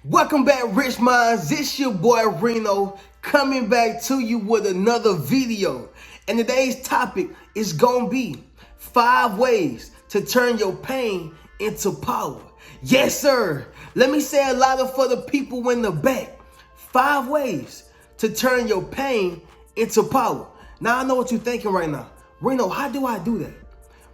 Welcome back, Rich Minds. It's your boy Reno coming back to you with another video. And today's topic is gonna be 5 ways to turn your pain into power. Yes, sir. Let me say it louder for the people in the back. 5 ways to turn your pain into power. Now I know what you're thinking right now. Reno, how do I do that?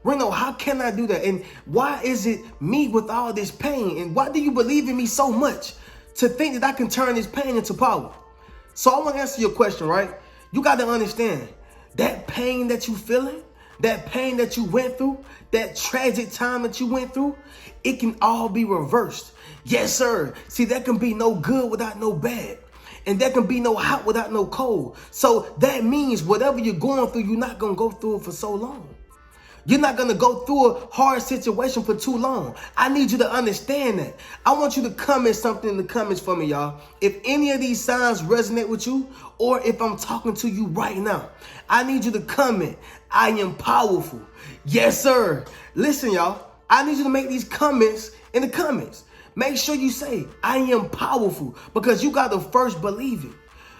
Reno, how can I do that? And why is it me with all this pain? And why do you believe in me so much to think that I can turn this pain into power? So I want to answer your question, right? You got to understand that pain that you feeling, that pain that you went through, that tragic time that you went through, it can all be reversed. Yes, sir. See, there can be no good without no bad. And there can be no hot without no cold. So that means whatever you're going through, you're not going to go through it for so long. You're not going to go through a hard situation for too long. I need you to understand that. I want you to comment something in the comments for me, y'all. If any of these signs resonate with you, or if I'm talking to you right now, I need you to comment, I am powerful. Yes, sir. Listen, y'all. I need you to make these comments in the comments. Make sure you say, I am powerful, because you got to first believe it.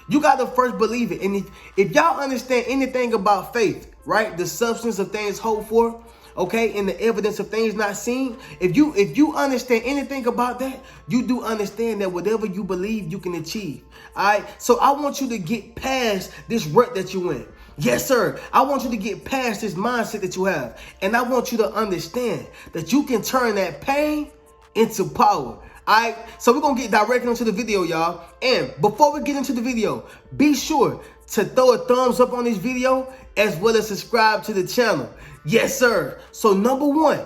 You got to first believe it. And if y'all understand anything about faith, right? The substance of things hoped for, okay, and the evidence of things not seen. If you understand anything about that, you do understand that whatever you believe, you can achieve. All right. So I want you to get past this rut that you in. Yes, sir. I want you to get past this mindset that you have. And I want you to understand that you can turn that pain into power. Alright, so we're gonna get directly into the video, y'all. And before we get into the video, be sure to throw a thumbs up on this video as well as subscribe to the channel. Yes, sir. So number 1,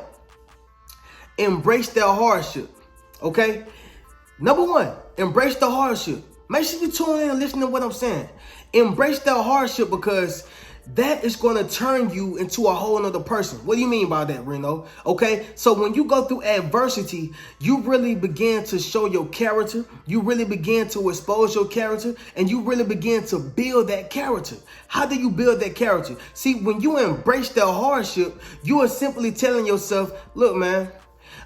embrace that hardship. Okay? Number 1, embrace the hardship. Make sure you tune in and listen to what I'm saying. Embrace that hardship, because that is going to turn you into a whole nother person. What do you mean by that, Reno? Okay, so when you go through adversity, you really begin to show your character. You really begin to expose your character, and you really begin to build that character. How do you build that character? See, when you embrace that hardship, you are simply telling yourself, look, man,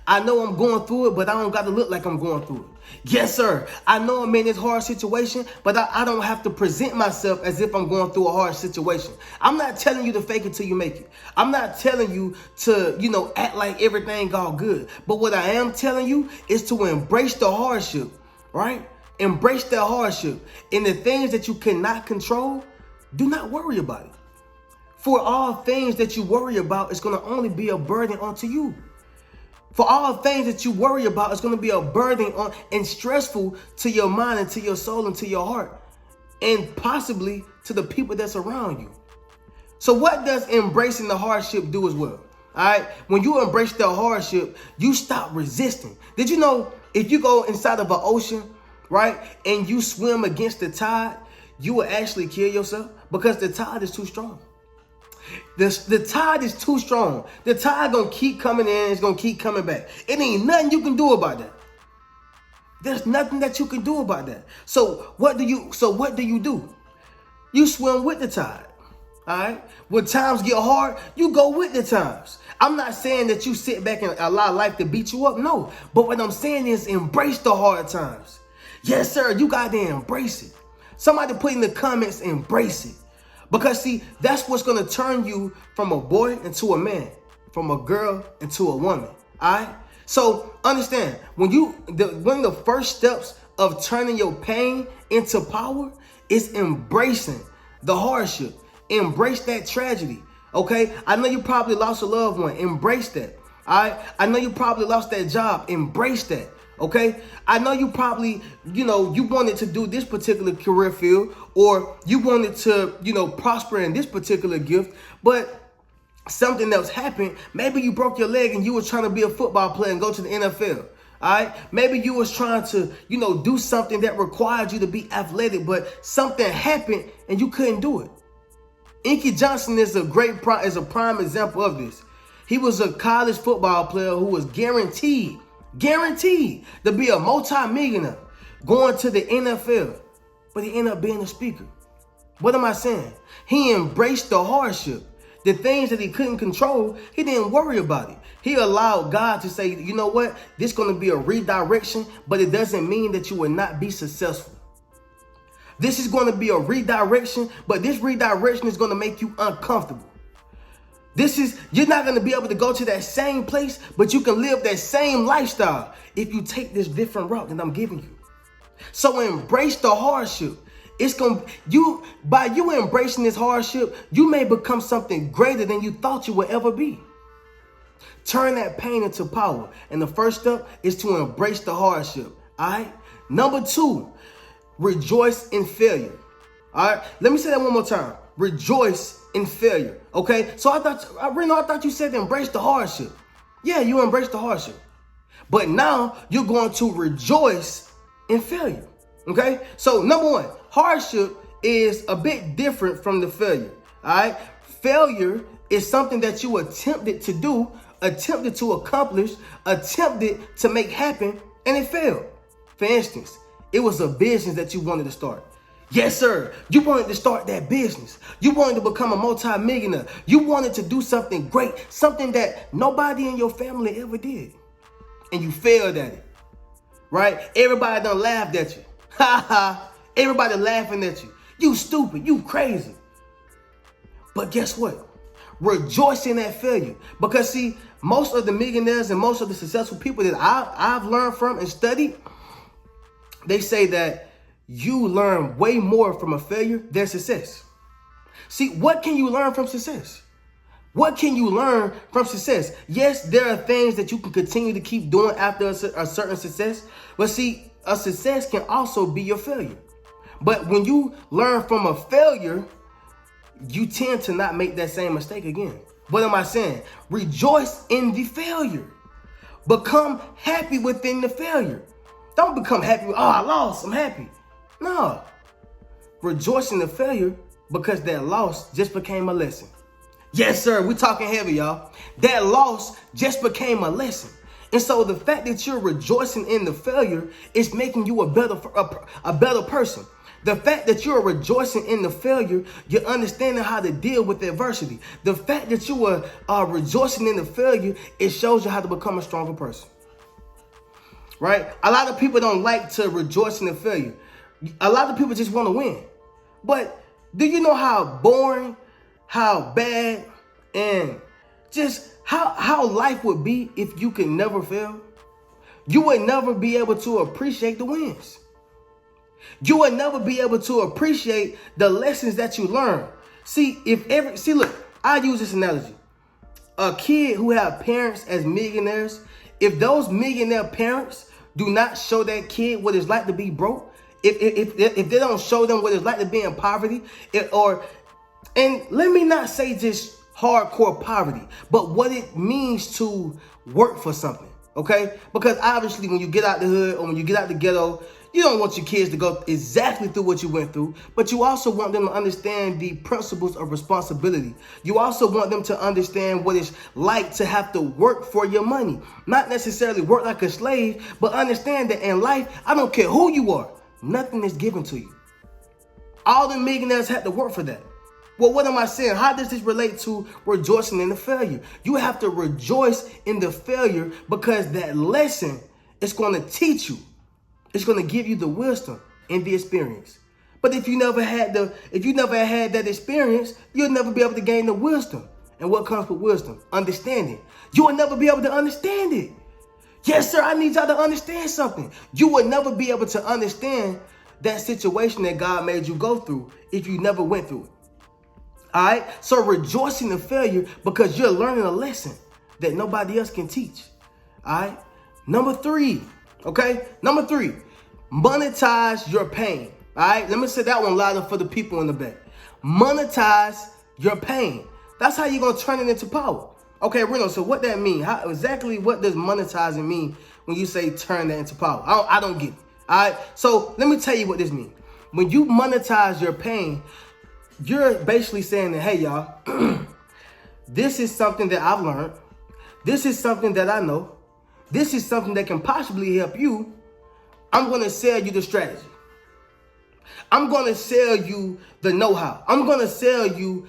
I know I'm going through it, but I don't got to look like I'm going through it. Yes, sir. I know I'm in this hard situation, but I don't have to present myself as if I'm going through a hard situation. I'm not telling you to fake it till you make it. I'm not telling you to, act like everything all good. But what I am telling you is to embrace the hardship, right? Embrace the hardship. And the things that you cannot control, do not worry about it. For all things that you worry about, it's going to only be a burden onto you. For all things that you worry about, it's going to be a burden on and stressful to your mind and to your soul and to your heart, and possibly to the people that's around you. So what does embracing the hardship do as well? All right. When you embrace the hardship, you stop resisting. Did you know if you go inside of an ocean, right, and you swim against the tide, you will actually kill yourself because the tide is too strong. The tide is too strong. The tide gonna keep coming in. It's gonna keep coming back. It ain't nothing you can do about that. There's nothing that you can do about that. So what do you do? You swim with the tide. All right. When times get hard, you go with the times. I'm not saying that you sit back and allow life to beat you up. No. But what I'm saying is embrace the hard times. Yes, sir. You got to embrace it. Somebody put in the comments, embrace it. Because, see, that's what's going to turn you from a boy into a man, from a girl into a woman. All right. So understand, one of the first steps of turning your pain into power is embracing the hardship. Embrace that tragedy. OK, I know you probably lost a loved one. Embrace that. All right. I know you probably lost that job. Embrace that. Okay, I know you probably, you wanted to do this particular career field, or you wanted to, prosper in this particular gift, but something else happened. Maybe you broke your leg and you were trying to be a football player and go to the NFL. All right. Maybe you was trying to, do something that required you to be athletic, but something happened and you couldn't do it. Inky Johnson is a prime example of this. He was a college football player who was guaranteed to be a multi-millionaire going to the NFL, but he ended up being a speaker. What am I saying? He embraced the hardship. The things that he couldn't control, he didn't worry about it. He allowed God to say, you know what? This is going to be a redirection, but it doesn't mean that you will not be successful. This is going to be a redirection, but this redirection is going to make you uncomfortable. You're not going to be able to go to that same place, but you can live that same lifestyle if you take this different route that I'm giving you. So embrace the hardship. By you embracing this hardship, you may become something greater than you thought you would ever be. Turn that pain into power. And the first step is to embrace the hardship. All right. Number 2, rejoice in failure. All right. Let me say that one more time. Rejoice in failure. Okay. So I thought you said to embrace the hardship. Yeah, you embrace the hardship. But now you're going to rejoice in failure. Okay. So number 1, hardship is a bit different from the failure. All right. Failure is something that you attempted to do, attempted to accomplish, attempted to make happen, and it failed. For instance, it was a business that you wanted to start. Yes, sir. You wanted to start that business. You wanted to become a multi-millionaire. You wanted to do something great, something that nobody in your family ever did. And you failed at it, right? Everybody done laughed at you. Ha ha. Everybody laughing at you. You stupid. You crazy. But guess what? Rejoice in that failure. Because see, most of the millionaires and most of the successful people that I've learned from and studied, they say that you learn way more from a failure than success. See, what can you learn from success? What can you learn from success? Yes, there are things that you can continue to keep doing after a certain success. But see, a success can also be your failure. But when you learn from a failure, you tend to not make that same mistake again. What am I saying? Rejoice in the failure. Become happy within the failure. Don't become happy with, I lost, I'm happy. No. Rejoice in the failure because that loss just became a lesson. Yes, sir. We're talking heavy, y'all. That loss just became a lesson. And so the fact that you're rejoicing in the failure is making you a better person. The fact that you're rejoicing in the failure, you're understanding how to deal with adversity. The fact that you are rejoicing in the failure, it shows you how to become a stronger person. Right? A lot of people don't like to rejoice in the failure. A lot of people just want to win. But do you know how boring, how bad, and just how life would be if you could never fail? You would never be able to appreciate the wins. You would never be able to appreciate the lessons that you learn. Look, I use this analogy. A kid who have parents as millionaires, if those millionaire parents do not show that kid what it's like to be broke, if they don't show them what it's like to be in poverty, and let me not say just hardcore poverty, but what it means to work for something, okay? Because obviously when you get out the hood or when you get out the ghetto, you don't want your kids to go exactly through what you went through, but you also want them to understand the principles of responsibility. You also want them to understand what it's like to have to work for your money. Not necessarily work like a slave, but understand that in life, I don't care who you are, nothing is given to you. All the millionaires had to work for that. Well, what am I saying? How does this relate to rejoicing in the failure? You have to rejoice in the failure because that lesson is going to teach you. It's going to give you the wisdom in the experience. But if you never had that experience, you'll never be able to gain the wisdom. And what comes with wisdom? Understanding. You will never be able to understand it. Yes, sir, I need y'all to understand something. You will never be able to understand that situation that God made you go through if you never went through it. All right? So rejoice in the failure because you're learning a lesson that nobody else can teach. All right? Number 3. Okay? Number 3. Monetize your pain. All right? Let me say that one louder for the people in the back. Monetize your pain. That's how you're going to turn it into power. Okay, Reno, so what that mean? What does monetizing mean when you say turn that into power? I don't get it. All right? So let me tell you what this means. When you monetize your pain, you're basically saying that, hey, y'all, this is something that I've learned. This is something that I know. This is something that can possibly help you. I'm going to sell you the strategy. I'm going to sell you the know-how. I'm going to sell you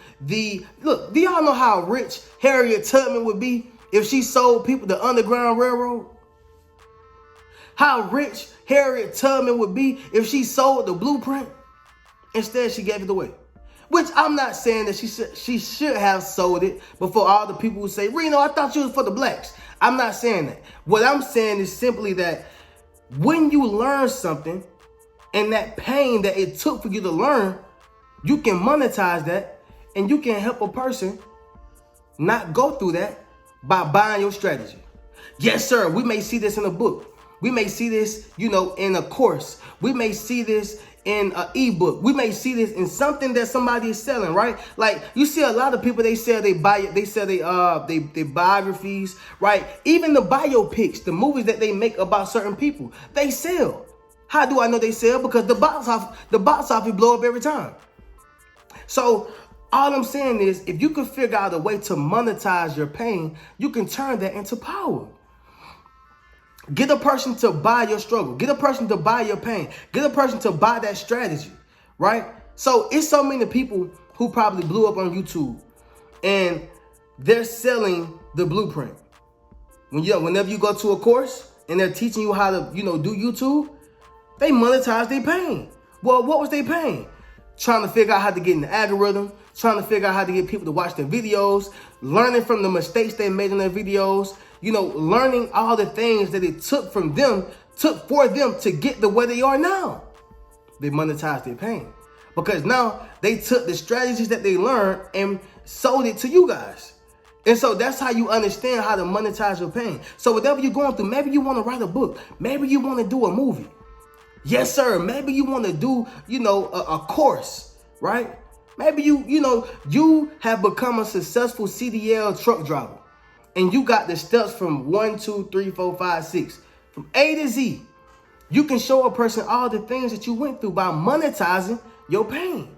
look, do y'all know how rich Harriet Tubman would be if she sold people the Underground Railroad? How rich Harriet Tubman would be if she sold the blueprint? Instead, she gave it away. Which I'm not saying that she should have sold it before all the people who say, Reno, I thought you was for the blacks. I'm not saying that. What I'm saying is simply that when you learn something and that pain that it took for you to learn, you can monetize that and you can help a person not go through that by buying your strategy. Yes, sir. We may see this in a book. We may see this, in a course. We may see this in an ebook. We may see this in something that somebody is selling, right? Like you see a lot of people, they sell their biographies, right? Even the biopics, the movies that they make about certain people, they sell. How do I know they sell? Because the box office blow up every time. So all I'm saying is, if you can figure out a way to monetize your pain, you can turn that into power. Get a person to buy your struggle. Get a person to buy your pain. Get a person to buy that strategy, right? So it's so many people who probably blew up on YouTube and they're selling the blueprint. Whenever you go to a course and they're teaching you how to, do YouTube, they monetize their pain. Well, what was their pain? Trying to figure out how to get in the algorithm, trying to figure out how to get people to watch their videos, learning from the mistakes they made in their videos, learning all the things that it took for them to get to where they are now. They monetized their pain because now they took the strategies that they learned and sold it to you guys. And so that's how you understand how to monetize your pain. So whatever you're going through, maybe you want to write a book. Maybe you want to do a movie. Yes, sir. Maybe you want to do, a course, right? Maybe you have become a successful CDL truck driver and you got the steps from 1, 2, 3, 4, 5, 6, from A to Z. You can show a person all the things that you went through by monetizing your pain.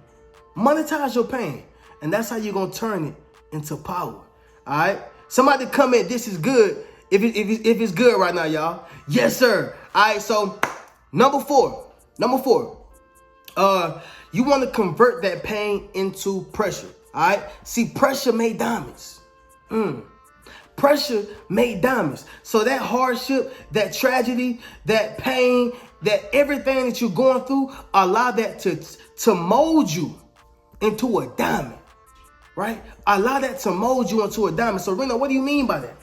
Monetize your pain. And that's how you're going to turn it into power. All right. Somebody comment, this is good. If it's good right now, y'all. Yes, sir. All right. So Number four, you want to convert that pain into pressure. All right. See, pressure made diamonds. Pressure made diamonds. So that hardship, that tragedy, that pain, that everything that you're going through, allow that to mold you into a diamond. Right? Allow that to mold you into a diamond. So Reno, what do you mean by that?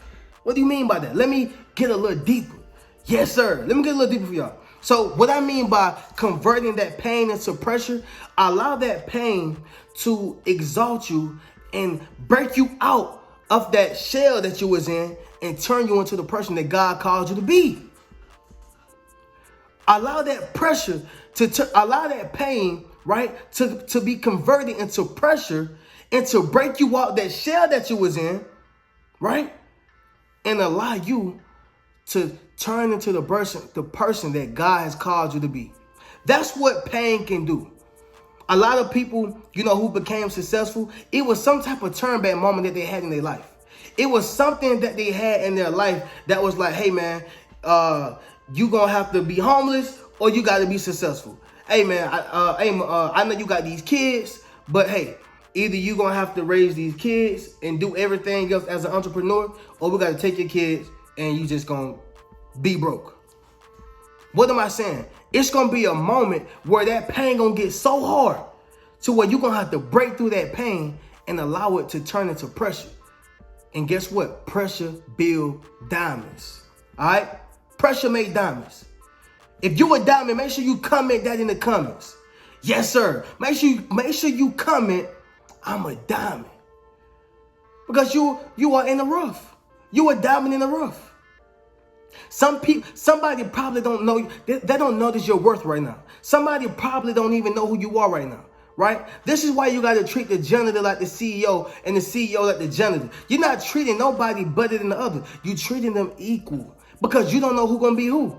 What do you mean by that? Let me get a little deeper. Yes, sir. Let me get a little deeper for y'all. So what I mean by converting that pain into pressure, allow that pain to exalt you and break you out of that shell that you was in and turn you into the person that God called you to be. Allow that pressure allow that pain, right, to be converted into pressure and to break you out that shell that you was in, right, and allow you to turn into the person that God has called you to be. That's what pain can do. A lot of people, who became successful, it was some type of turn back moment that they had in their life. It was something that they had in their life that was like, hey man, you gonna have to be homeless or you gotta be successful. Hey man, I know you got these kids, but hey, either you gonna have to raise these kids and do everything else as an entrepreneur, or we gotta take your kids and you just gonna be broke. What am I saying? It's gonna be a moment where that pain gonna get so hard to where you're gonna have to break through that pain and allow it to turn into pressure. And guess what? Pressure build diamonds. All right? Pressure made diamonds. If you a diamond, make sure you comment that in the comments. Yes, sir. Make sure you comment, I'm a diamond. Because you are in the rough. You a diamond in the rough. Somebody probably don't know you. They don't notice your worth right now. Somebody probably don't even know who you are right now, right? This is why you got to treat the janitor like the CEO and the CEO like the janitor. You're not treating nobody better than the other. You're treating them equal because you don't know who's going to be who.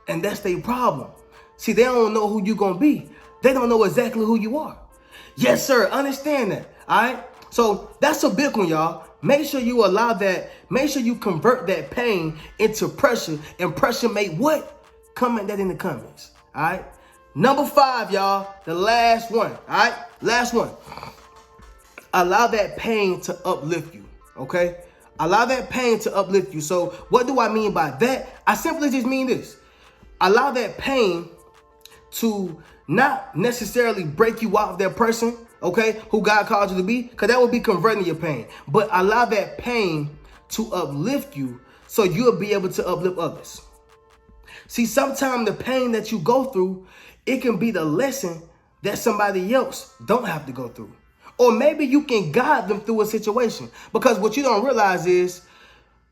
And that's their problem. See, they don't know who you're going to be. They don't know exactly who you are. Yes, sir. Understand that. All right. So that's a big one, y'all. Make sure you allow that. Make sure you convert that pain into pressure, and pressure make what? Comment that in the comments. All right. Number 5, y'all, the last one, all right? Last one. Allow that pain to uplift you, okay? Allow that pain to uplift you. So what do I mean by that? I simply just mean this. Allow that pain to not necessarily break you out of that person, okay, who God called you to be, because that would be converting your pain. But allow that pain to uplift you so you'll be able to uplift others. See, sometimes the pain that you go through, it can be the lesson that somebody else don't have to go through. Or maybe you can guide them through a situation. Because what you don't realize is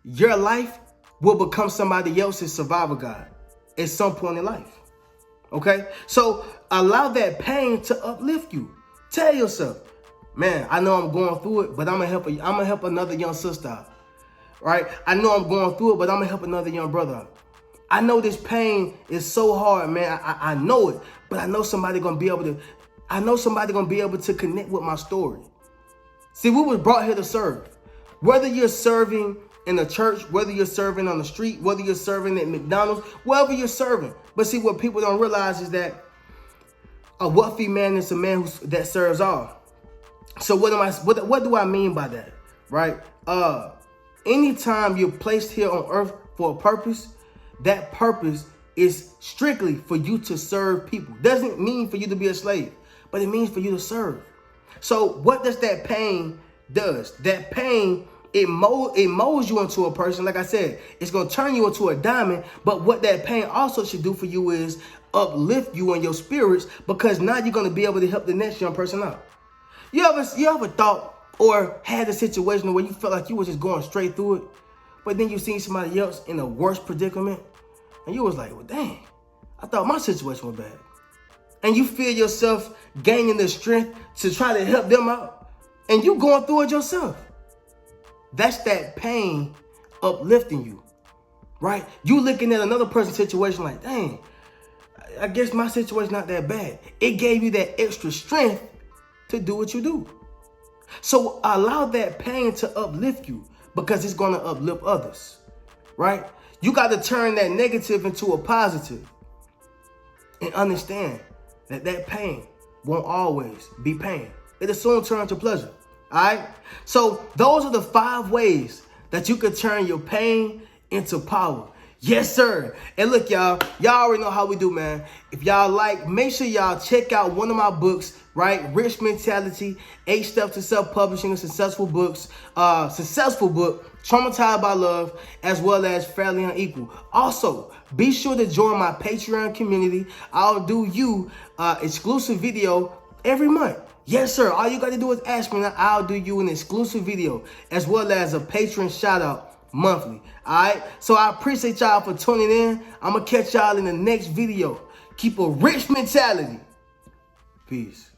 your life will become somebody else's survival guide at some point in life. Okay? So allow that pain to uplift you. Tell yourself, man, I know I'm going through it, but I'm gonna help another young sister out. Right? I know I'm going through it, but I'm gonna help another young brother out. I know this pain is so hard, man. I know it, but I know somebody gonna be able to connect with my story. See, we were brought here to serve. Whether you're serving in a church, whether you're serving on the street, whether you're serving at McDonald's, wherever you're serving. But see, what people don't realize is that a wealthy man is a man that serves all. So what do I mean by that? Right? Anytime you're placed here on earth for a purpose, that purpose is strictly for you to serve people. Doesn't mean for you to be a slave, but it means for you to serve. So what does that pain does? That pain, it molds you into a person. Like I said, it's going to turn you into a diamond. But what that pain also should do for you is uplift you in your spirits, because now you're going to be able to help the next young person out. You ever thought or had a situation where you felt like you were just going straight through it, but then you seen somebody else in a worse predicament, and you was like, well, dang, I thought my situation was bad. And you feel yourself gaining the strength to try to help them out, and you going through it yourself. That's that pain uplifting you, right? You looking at another person's situation like, dang, I guess my situation's not that bad. It gave you that extra strength to do what you do. So allow that pain to uplift you, because it's going to uplift others, right? You got to turn that negative into a positive and understand that that pain won't always be pain. It'll soon turn to pleasure, all right? So those are the 5 ways that you can turn your pain into power. Yes, sir. And look, y'all already know how we do, man. If y'all like, make sure y'all check out one of my books, right? Rich Mentality, 8 Steps to Self-Publishing a Successful book, Traumatized by Love, as well as Fairly Unequal. Also, be sure to join my Patreon community. I'll do you exclusive video every month. Yes, sir. All you got to do is ask me, and I'll do you an exclusive video, as well as a patron shout out monthly. All right. So I appreciate y'all for tuning in. I'm going to catch y'all in the next video. Keep a rich mentality. Peace.